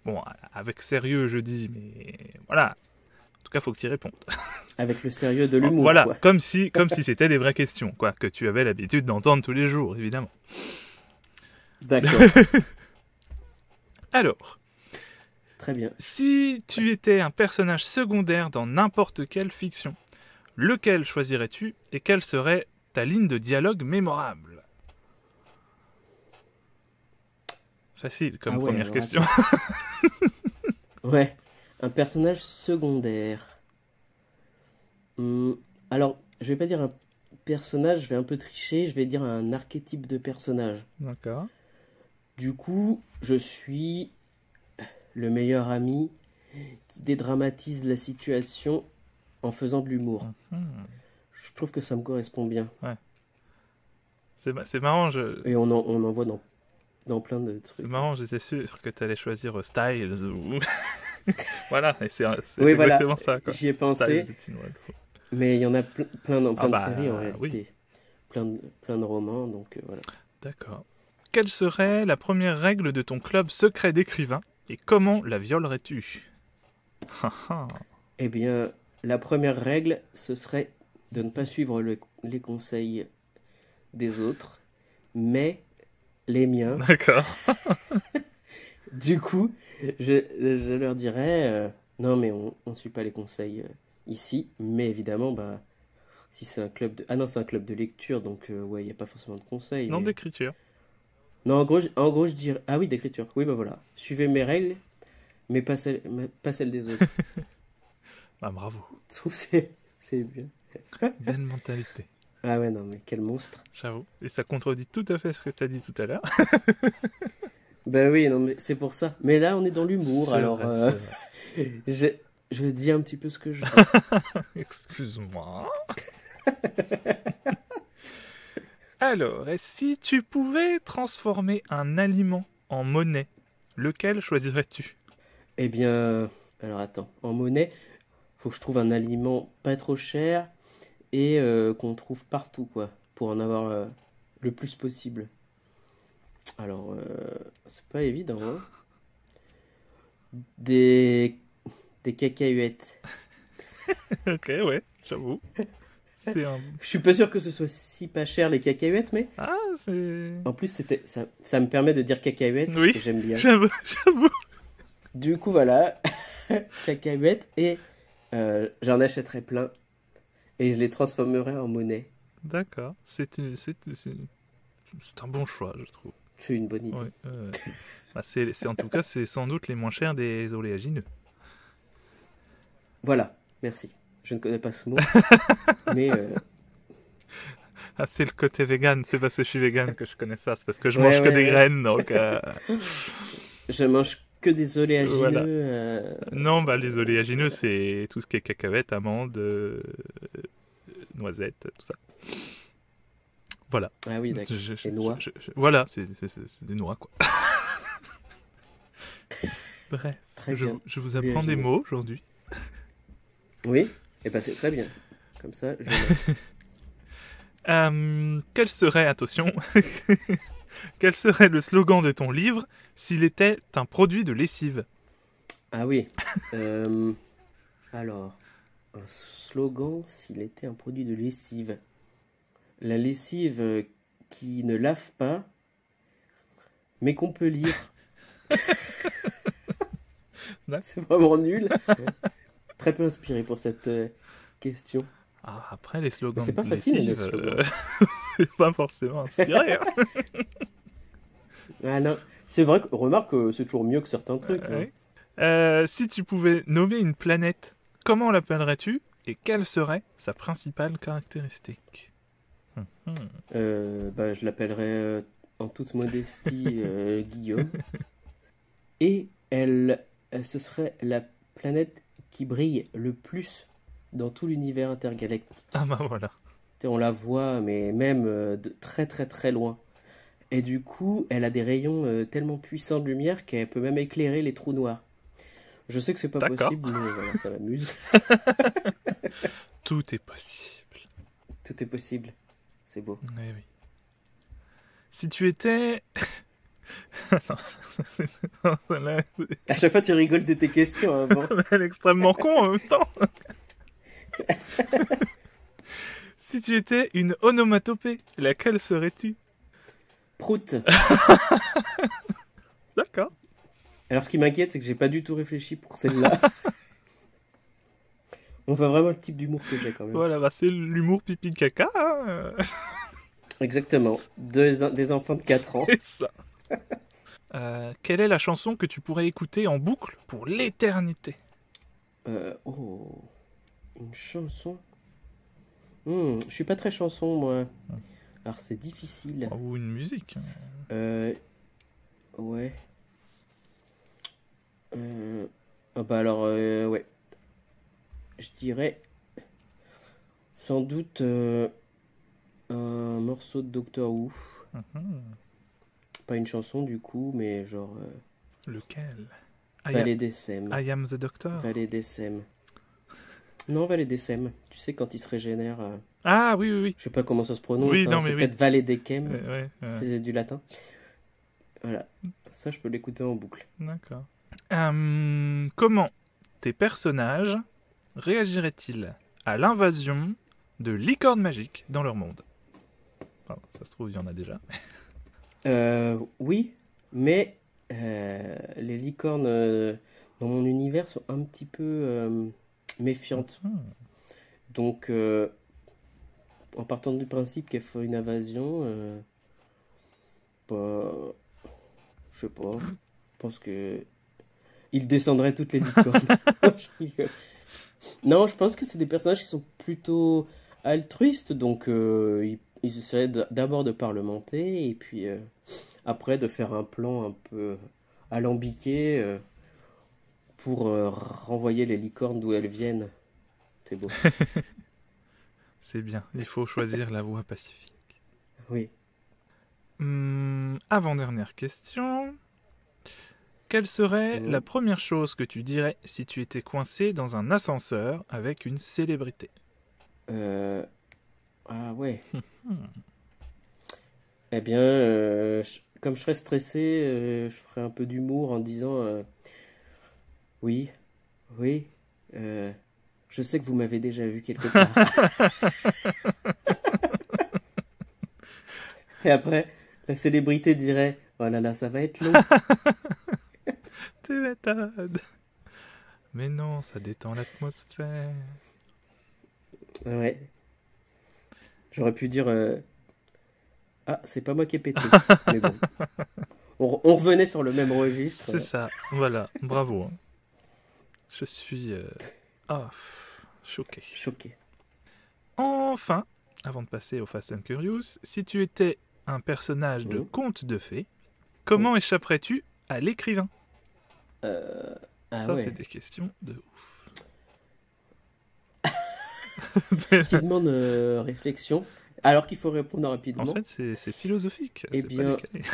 Bon, avec sérieux je dis, mais voilà, en tout cas faut que tu y répondes. Avec le sérieux de l'humour Voilà, quoi. comme si c'était des vraies questions, quoi, que tu avais l'habitude d'entendre tous les jours, évidemment. D'accord. Alors, Très bien. si tu étais un personnage secondaire dans n'importe quelle fiction, lequel choisirais-tu et quelle serait ta ligne de dialogue mémorable? Facile comme Ah ouais, première alors question. attends. Ouais. Un personnage secondaire. Hmm, Alors, je vais pas dire un personnage, je vais un peu tricher, je vais dire un archétype de personnage. D'accord. Du coup, je suis le meilleur ami qui dédramatise la situation en faisant de l'humour. Mhm. Je trouve que ça me correspond bien. Ouais. C'est marrant, Et on en voit dans plein de c'est trucs. marrant, j'étais sûr que tu allais choisir Styles ou... voilà, et c'est Oui, voilà, exactement ça, quoi. j'y ai Styles pensé, de Teen Wolf. mais il y en a plein dans Ah plein de séries en bah oui, réalité. Plein de romans, donc voilà. d'accord. Quelle serait la première règle de ton club secret d'écrivain et comment la violerais-tu? Eh bien, la première règle, ce serait de ne pas suivre les conseils des autres, mais les miens. D'accord. Du coup, je leur dirais, non mais on ne suit pas les conseils ici, mais évidemment, bah, si c'est un club de... Ah non, c'est un club de lecture, donc ouais, il n'y a pas forcément de conseils, Non mais... d'écriture. Non, en gros, je dirais... Ah oui, d'écriture, oui, bah voilà. Suivez mes règles, mais pas celles des autres. Ah bravo. Je trouve que c'est bien. Belle mentalité. Ah ouais, non, mais quel monstre. J'avoue. Et ça contredit tout à fait ce que tu as dit tout à l'heure. Ben oui, non, mais c'est pour ça. Mais là, on est dans l'humour, C'est alors vrai, c'est vrai. je, je dis un petit peu ce que je veux. Excuse-moi. Alors, et si tu pouvais transformer un aliment en monnaie, lequel choisirais-tu? Eh bien, alors attends, en monnaie, faut que je trouve un aliment pas trop cher et qu'on trouve partout, quoi, pour en avoir le plus possible. Alors, c'est pas évident, hein. Des, des cacahuètes. Ok, ouais. J'avoue. C'est un... Je suis pas sûr que ce soit si pas cher les cacahuètes, mais Ah, c'est... en plus ça me permet de dire cacahuètes Oui, que j'aime bien. j'avoue. Du coup voilà, cacahuètes et j'en achèterai plein et je les transformerai en monnaie. D'accord. C'est un bon choix, je trouve. C'est une bonne idée. Ouais, bah, en tout cas, c'est sans doute les moins chers des oléagineux. Voilà, merci. Je ne connais pas ce mot, mais Ah, c'est le côté vegan, c'est parce que je suis vegan que je connais ça, c'est parce que je ouais, mange que ouais, des ouais. graines, donc Je mange que des oléagineux. voilà. Non, bah les oléagineux, c'est tout ce qui est cacahuètes, amandes, noisettes, tout ça. Voilà. Ah oui, d'accord. Et noix. Voilà, c'est des noix, quoi. Bref, Très bien. je vous apprends des mots aujourd'hui. Oui, et bah c'est très bien. Comme ça, je note. Quel serait, attention, quel serait le slogan de ton livre s'il était un produit de lessive? Ah oui. Alors, un slogan s'il était un produit de lessive. La lessive qui ne lave pas, mais qu'on peut lire. C'est vraiment nul. Très peu inspiré pour cette question. Ah, après, les slogans C'est pas de facile, les lessive, slogans. c'est pas forcément inspiré. Hein. Ah non, c'est vrai que remarque c'est toujours mieux que certains trucs. Hein. Ouais. Si tu pouvais nommer une planète, comment l'appellerais-tu et quelle serait sa principale caractéristique? Bah, je l'appellerais en toute modestie Guillaume. Et ce serait la planète qui brille le plus dans tout l'univers intergalactique. Ah bah voilà. On la voit, mais même de très très très loin. Et du coup, elle a des rayons tellement puissants de lumière qu'elle peut même éclairer les trous noirs. Je sais que c'est pas D'accord. possible, mais voilà, ça m'amuse. Tout est possible. Tout est possible. C'est beau. Oui, oui. Si tu étais... À chaque fois, tu rigoles de tes questions avant. Elle est extrêmement con en même temps. Si tu étais une onomatopée, laquelle serais-tu? Prout. D'accord. Alors, ce qui m'inquiète, c'est que j'ai pas du tout réfléchi pour celle-là. On voit vraiment le type d'humour que j'ai quand même. Voilà, bah c'est l'humour pipi caca. Hein. Exactement. Des enfants de 4 ans. C'est ça. Quelle est la chanson que tu pourrais écouter en boucle pour l'éternité? Une chanson. Je suis pas très chanson, moi. Alors, c'est difficile. Ou une musique. Ouais. Bah alors, ouais. Je dirais sans doute un morceau de Doctor Who. Pas une chanson du coup, mais genre... Lequel? Vallée des Sèmes. I am the Doctor. Vallée des Sèmes. Non, Vallée des Sèmes. Tu sais, quand il se régénère... Ah oui, oui, oui. Je sais pas comment ça se prononce. Oui, hein, non, c'est mais peut-être oui. Vallée des Chem. Ouais. C'est du latin. Voilà. Ça, je peux l'écouter en boucle. D'accord. Comment tes personnages réagiraient-ils à l'invasion de licornes magiques dans leur monde? Enfin, ça se trouve, il y en a déjà. Oui, mais les licornes dans mon univers sont un petit peu méfiantes. Donc, en partant du principe qu'elles font une invasion, bah, je sais pas, je pense que ils descendraient toutes les licornes. Je rigole. Non, je pense que c'est des personnages qui sont plutôt altruistes, donc ils essaieraient d'abord de parlementer et puis après de faire un plan un peu alambiqué pour renvoyer les licornes d'où elles viennent. C'est beau. C'est bien, il faut choisir la voie pacifique. Oui. Avant-dernière question. Quelle serait la première chose que tu dirais si tu étais coincé dans un ascenseur avec une célébrité? Ah ouais. Eh bien, comme je serais stressé, je ferais un peu d'humour en disant oui, je Je sais que vous m'avez déjà vu quelque part. Et après, la célébrité dirait, oh là là, ça va être long. Tu m'étonnes. Mais non, ça détend l'atmosphère. Ouais. J'aurais pu dire, ah, c'est pas moi qui ai pété. Mais bon. On revenait sur le même registre. C'est ça, voilà, bravo. Hein. Je suis choqué. Choqué. Enfin, avant de passer au Fast and Curious, si tu étais un personnage de conte de fées, comment échapperais-tu à l'écrivain? Ça, ouais. c'est des questions de ouf. Qui demande réflexion, alors qu'il faut répondre rapidement. En fait, c'est philosophique. Eh c'est bien, pas décalé.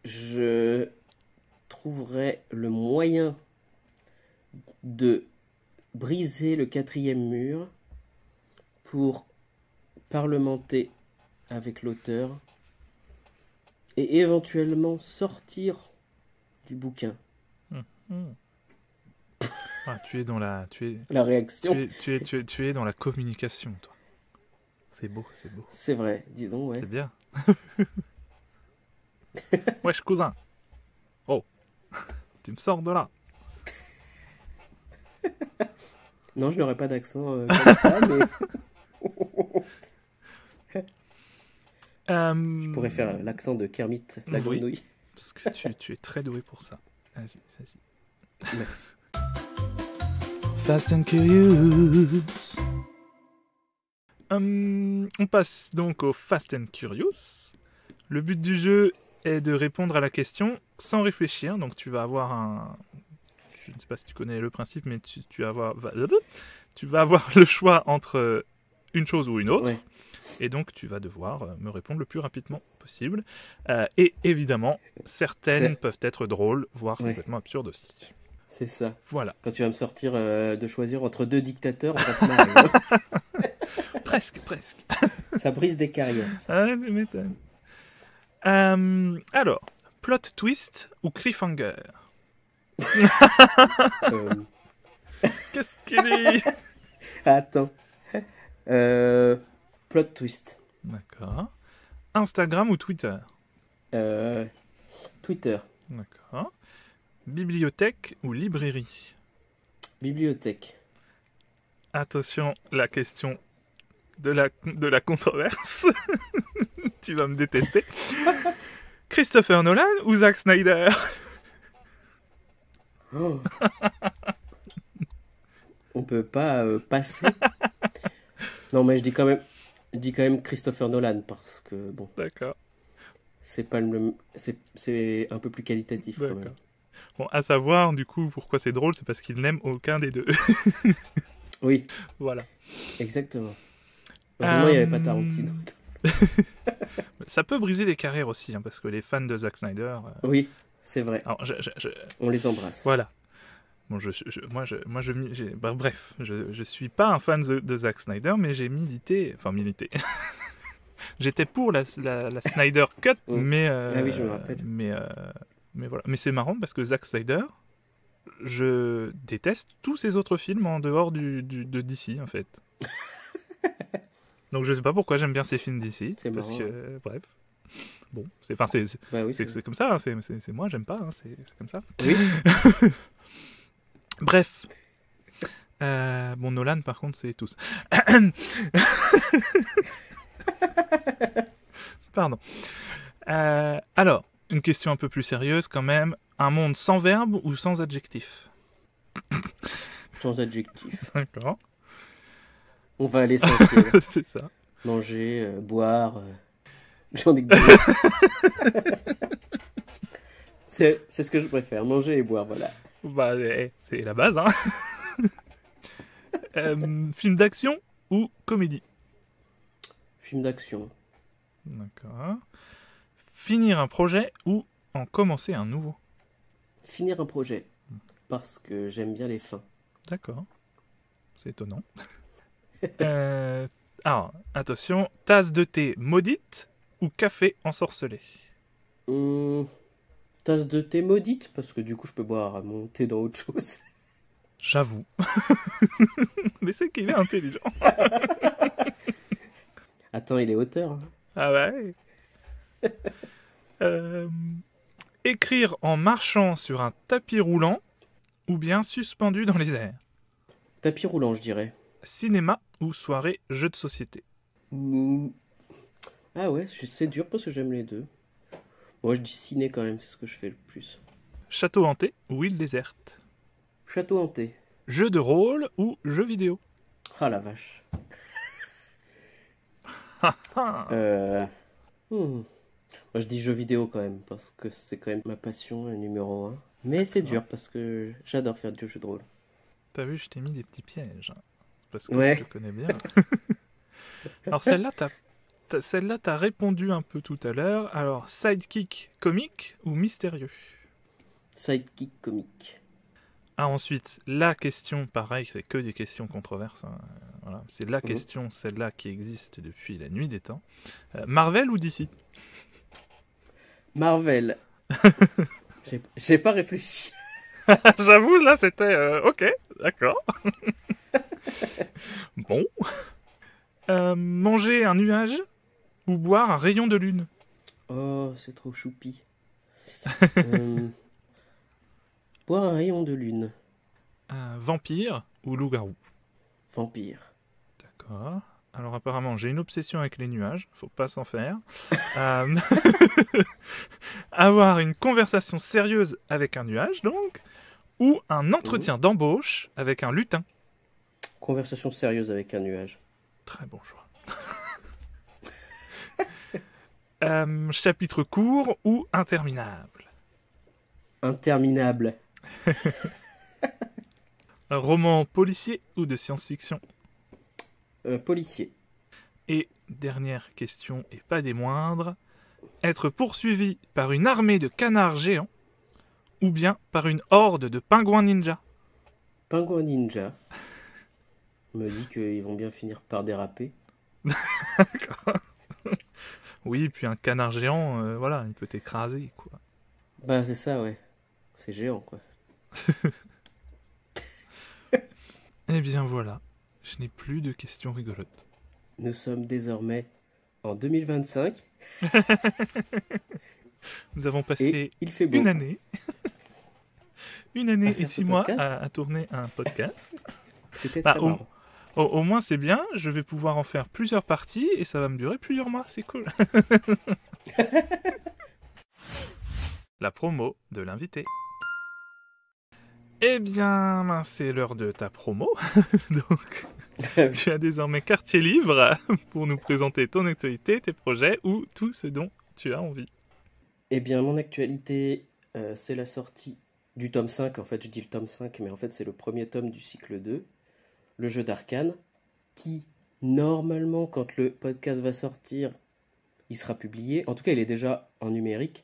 Je trouverais le moyen de briser le 4e mur pour parlementer avec l'auteur et éventuellement sortir du bouquin. Ah, tu es dans la, La réaction. tu es dans la communication, toi. C'est beau, c'est beau. C'est vrai, disons, ouais. C'est bien. Wesh, cousin. Oh, tu me sors de là. Non, je n'aurais pas d'accent comme ça, mais... Je pourrais faire l'accent de Kermit, la grenouille. Parce que tu es très doué pour ça. Vas-y, vas-y. Merci. Fast and Curious. On passe donc au Fast and Curious. Le but du jeu est de répondre à la question sans réfléchir. Donc tu vas avoir un... Je ne sais pas si tu connais le principe, mais tu vas avoir le choix entre une chose ou une autre. Ouais. Et donc tu vas devoir me répondre le plus rapidement possible. Et évidemment, certaines peuvent être drôles, voire complètement absurdes aussi. C'est ça. Voilà. Quand tu vas me sortir de choisir entre 2 dictateurs, on va se marrer. Presque. Ça brise des carrières. Ah, tu m'étonnes. Alors, plot twist ou cliffhanger? Qu'est-ce qu'il dit? Attends. Plot twist. D'accord. Instagram ou Twitter? Twitter. D'accord. Bibliothèque ou librairie? Bibliothèque. Attention, la question de la controverse. Tu vas me détester. Christopher Nolan ou Zack Snyder? Oh. On peut pas passer. Non, mais je dis quand même Christopher Nolan parce que bon. D'accord. C'est pas c'est un peu plus qualitatif quand même. Bon, à savoir du coup pourquoi c'est drôle, c'est parce qu'il n'aime aucun des deux. Oui. Voilà. Exactement. Heureusement, il n'y avait pas Tarantino. Ça peut briser les carrières aussi, hein, parce que les fans de Zack Snyder... Oui, c'est vrai. Alors, on les embrasse. Voilà. Bon, bref, je suis pas un fan de Zack Snyder, mais j'ai milité... Enfin, milité. J'étais pour la Snyder Cut, mais... ah oui, je me rappelle. Mais voilà. Mais c'est marrant, parce que Zack Snyder, je déteste tous ses autres films en dehors de DC, en fait. Donc je sais pas pourquoi j'aime bien ces films d'ici. C'est parce marrant. que, bref. Bon, c'est comme ça, hein, c'est moi, j'aime pas, hein, c'est comme ça. Oui. Bref. Bon, Nolan, par contre, c'est tous. Pardon. Alors, une question un peu plus sérieuse quand même. Un monde sans verbe ou sans adjectif? Sans adjectif. D'accord. On va à l'essentiel. C'est ça. Manger, boire. J'en ai que c'est ce que je préfère, manger et boire, voilà. Bah, c'est la base, hein. Film d'action ou comédie? Film d'action. D'accord. Finir un projet ou en commencer un nouveau? Finir un projet, parce que j'aime bien les fins. D'accord. C'est étonnant. Alors, attention, tasse de thé maudite ou café ensorcelé? Tasse de thé maudite, parce que du coup je peux boire mon thé dans autre chose. J'avoue. Mais c'est qu'il est intelligent. Attends, il est auteur, hein. Ah ouais. Euh, Écrire en marchant sur un tapis roulant ou bien suspendu dans les airs. Tapis roulant, je dirais. Cinéma ou soirée jeux de société. Mm. Ah ouais, c'est dur parce que j'aime les deux. Moi, je dis ciné quand même, c'est ce que je fais le plus. Château hanté ou île déserte. Château hanté. Jeu de rôle ou jeu vidéo. Ah la vache. Ah, Euh... hmm. Moi, je dis jeux vidéo quand même, parce que c'est quand même ma passion numéro un. Mais c'est dur, parce que j'adore faire du jeu de rôle. t'as vu, je t'ai mis des petits pièges. Parce que Ouais. je te connais bien. Alors celle-là, t'as répondu un peu tout à l'heure. Alors, sidekick comique ou mystérieux. Sidekick comique. Ah, ensuite, la question, pareil, c'est que des questions controverses. Hein. Voilà. C'est la question, celle-là qui existe depuis la nuit des temps. Marvel ou DC? Marvel. J'ai pas réfléchi. J'avoue, là, c'était... ok, d'accord. Bon. Manger un nuage ou boire un rayon de lune? Oh, c'est trop choupi. Boire un rayon de lune. Vampire ou loup-garou? Vampire. D'accord. Alors apparemment, j'ai une obsession avec les nuages, faut pas s'en faire. Euh, Avoir une conversation sérieuse avec un nuage, donc, ou un entretien d'embauche avec un lutin. Conversation sérieuse avec un nuage. Très bon choix. Chapitre court ou interminable? Interminable. Un roman policier ou de science-fiction? Policier. Et dernière question, et pas des moindres, être poursuivi par une armée de canards géants ou bien par une horde de pingouins ninja? Pingouin ninja. Me dit qu'ils vont bien finir par déraper. Oui, puis un canard géant, voilà, il peut t'écraser, quoi. Bah c'est ça, ouais. C'est géant, quoi. Eh bien voilà, je n'ai plus de questions rigolotes. Nous sommes désormais en 2025 Nous avons et passé il fait beau. une année, une année À faire et ce 6 mois podcast. à tourner un podcast. C'était Bah, très marrant. au moins c'est bien, je vais pouvoir en faire plusieurs parties et ça va me durer plusieurs mois, c'est cool. La promo de l'invité. Eh bien, ben, c'est l'heure de ta promo. Donc, tu as désormais quartier libre pour nous présenter ton actualité, tes projets ou tout ce dont tu as envie. Eh bien, mon actualité, c'est la sortie du tome 5. En fait, je dis le tome 5, mais en fait, c'est le premier tome du cycle 2, le jeu d'Arcane, qui, normalement, quand le podcast va sortir, il sera publié. En tout cas, il est déjà en numérique.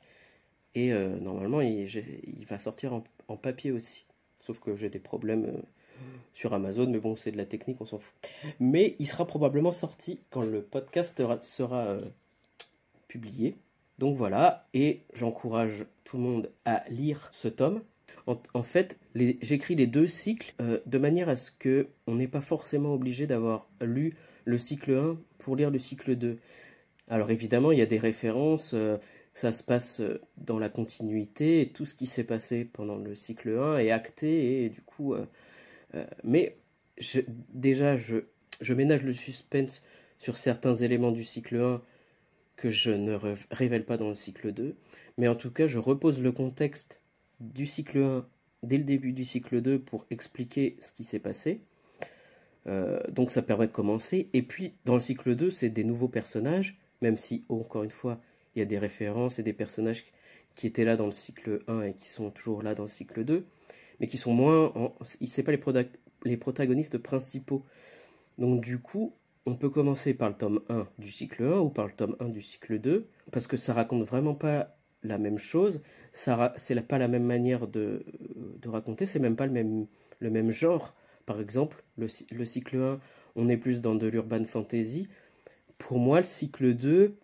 Et normalement, il va sortir en papier aussi. Sauf que j'ai des problèmes sur Amazon, mais bon, c'est de la technique, on s'en fout. Mais il sera probablement sorti quand le podcast sera publié. Donc voilà, et j'encourage tout le monde à lire ce tome. En fait, j'écris les deux cycles de manière à ce que on n'est pas forcément obligé d'avoir lu le cycle 1 pour lire le cycle 2. Alors évidemment, il y a des références, ça se passe dans la continuité, et tout ce qui s'est passé pendant le cycle 1 est acté, et du coup... mais déjà, je ménage le suspense sur certains éléments du cycle 1 que je ne révèle pas dans le cycle 2, mais en tout cas, je repose le contexte du cycle 1 dès le début du cycle 2 pour expliquer ce qui s'est passé. Donc ça permet de commencer. Et puis, dans le cycle 2, c'est des nouveaux personnages, même si, encore une fois, il y a des références et des personnages qui étaient là dans le cycle 1 et qui sont toujours là dans le cycle 2, mais qui sont moins... c'est pas les protagonistes principaux. Donc du coup, on peut commencer par le tome 1 du cycle 1 ou par le tome 1 du cycle 2, parce que ça raconte vraiment pas la même chose, c'est pas la même manière de raconter, c'est même pas le même genre. Par exemple, le cycle 1, on est plus dans de l'urban fantasy. Pour moi, le cycle 2,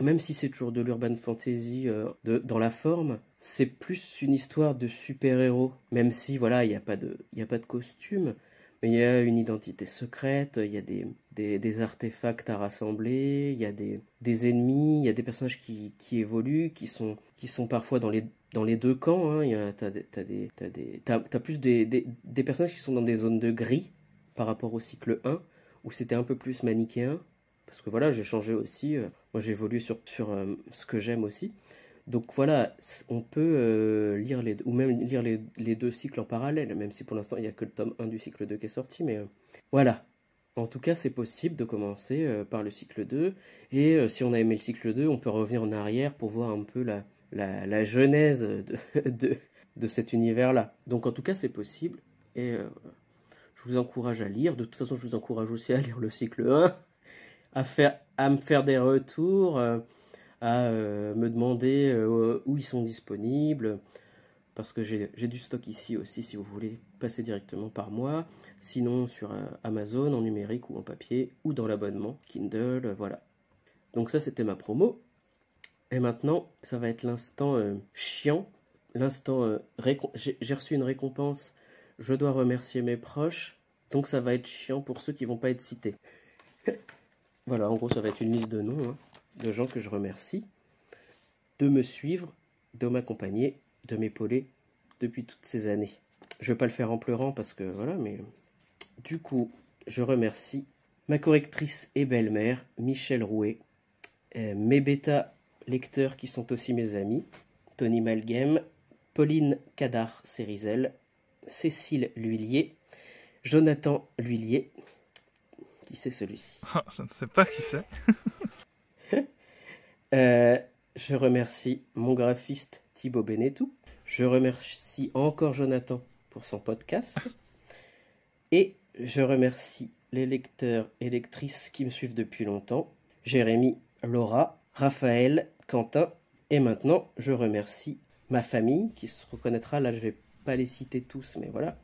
même si c'est toujours de l'urban fantasy dans la forme, c'est plus une histoire de super-héros. Même si, voilà, il n'y a pas de costume, mais il y a une identité secrète, il y a des artefacts à rassembler, il y a des ennemis, il y a des personnages qui évoluent, qui sont parfois dans les deux camps. Hein. T'as plus des personnages qui sont dans des zones de gris par rapport au cycle 1, où c'était un peu plus manichéen. Parce que voilà, j'ai changé aussi. Moi, j'ai évolué sur ce que j'aime aussi. Donc voilà, on peut lire ou même lire les deux cycles en parallèle, même si pour l'instant, il n'y a que le tome 1 du cycle 2 qui est sorti. Mais voilà. En tout cas, c'est possible de commencer par le cycle 2. Et si on a aimé le cycle 2, on peut revenir en arrière pour voir un peu la genèse de cet univers-là. Donc en tout cas, c'est possible. Et je vous encourage à lire. De toute façon, je vous encourage aussi à lire le cycle 1. À me faire des retours, à me demander où ils sont disponibles, parce que j'ai du stock ici aussi si vous voulez passer directement par moi, sinon sur Amazon en numérique ou en papier, ou dans l'abonnement Kindle, voilà. Donc ça c'était ma promo, et maintenant ça va être l'instant chiant, l'instant j'ai reçu une récompense, je dois remercier mes proches, donc ça va être chiant pour ceux qui vont pas être cités. Voilà, en gros, ça va être une liste de noms, hein, de gens que je remercie de me suivre, de m'accompagner, de m'épauler depuis toutes ces années. Je vais pas le faire en pleurant parce que voilà, mais du coup, je remercie ma correctrice et belle-mère, Michel Rouet, mes bêta lecteurs qui sont aussi mes amis, Tony Malghem, Pauline Cadar-Cérizel, Cécile L'Huillier, Jonathan L'Huillier. Qui c'est celui-ci? Je ne sais pas qui c'est. Je remercie mon graphiste Thibaut Benetou. Je remercie encore Jonathan pour son podcast. Et je remercie les lecteurs et lectrices qui me suivent depuis longtemps. Jérémy, Laura, Raphaël, Quentin. Et maintenant, je remercie ma famille qui se reconnaîtra. Là, je ne vais pas les citer tous, mais voilà.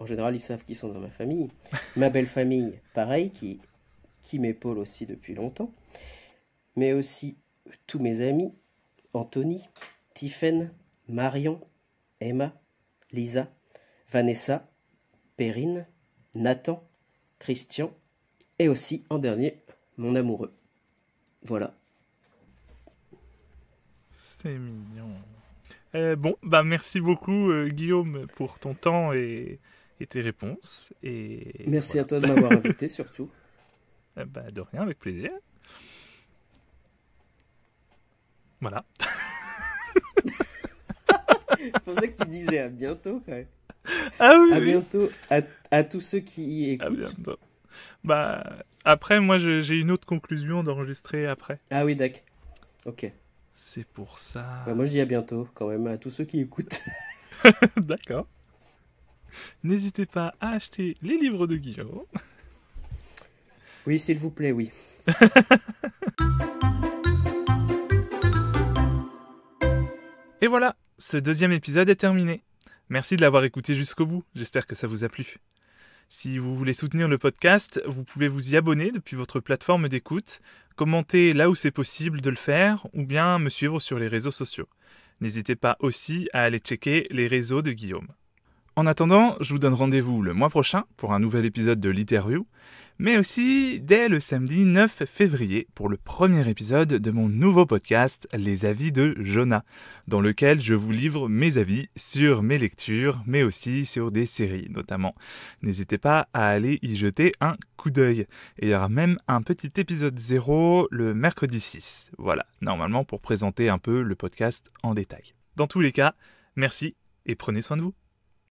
En général, ils savent qui sont dans ma famille. Ma belle famille, pareil, qui m'épaule aussi depuis longtemps. Mais aussi tous mes amis, Anthony, Tiffaine, Marion, Emma, Lisa, Vanessa, Perrine, Nathan, Christian, et aussi, en dernier, mon amoureux. Voilà. C'est mignon. Bon, bah merci beaucoup Guillaume pour ton temps et tes réponses. Et merci voilà. à toi de m'avoir invité surtout. Bah, de rien, avec plaisir. Voilà. Je pensais que tu disais à bientôt quand même. Ah oui, à oui. bientôt à tous ceux qui écoutent. À bientôt. Bah, après, moi j'ai une autre conclusion d'enregistrer après. Ah oui, d'accord. Ok. C'est pour ça. Bah, moi je dis à bientôt quand même à tous ceux qui écoutent. D'accord. N'hésitez pas à acheter les livres de Guillaume. Oui, s'il vous plaît, oui. Et voilà, ce deuxième épisode est terminé. Merci de l'avoir écouté jusqu'au bout, j'espère que ça vous a plu. Si vous voulez soutenir le podcast, vous pouvez vous y abonner depuis votre plateforme d'écoute, commenter là où c'est possible de le faire, ou bien me suivre sur les réseaux sociaux. N'hésitez pas aussi à aller checker les réseaux de Guillaume. En attendant, je vous donne rendez-vous le mois prochain pour un nouvel épisode de Literview, mais aussi dès le samedi 9 février pour le premier épisode de mon nouveau podcast Les avis de Jonah, dans lequel je vous livre mes avis sur mes lectures, mais aussi sur des séries notamment. N'hésitez pas à aller y jeter un coup d'œil. Et il y aura même un petit épisode 0 le mercredi 6. Voilà, normalement pour présenter un peu le podcast en détail. Dans tous les cas, merci et prenez soin de vous.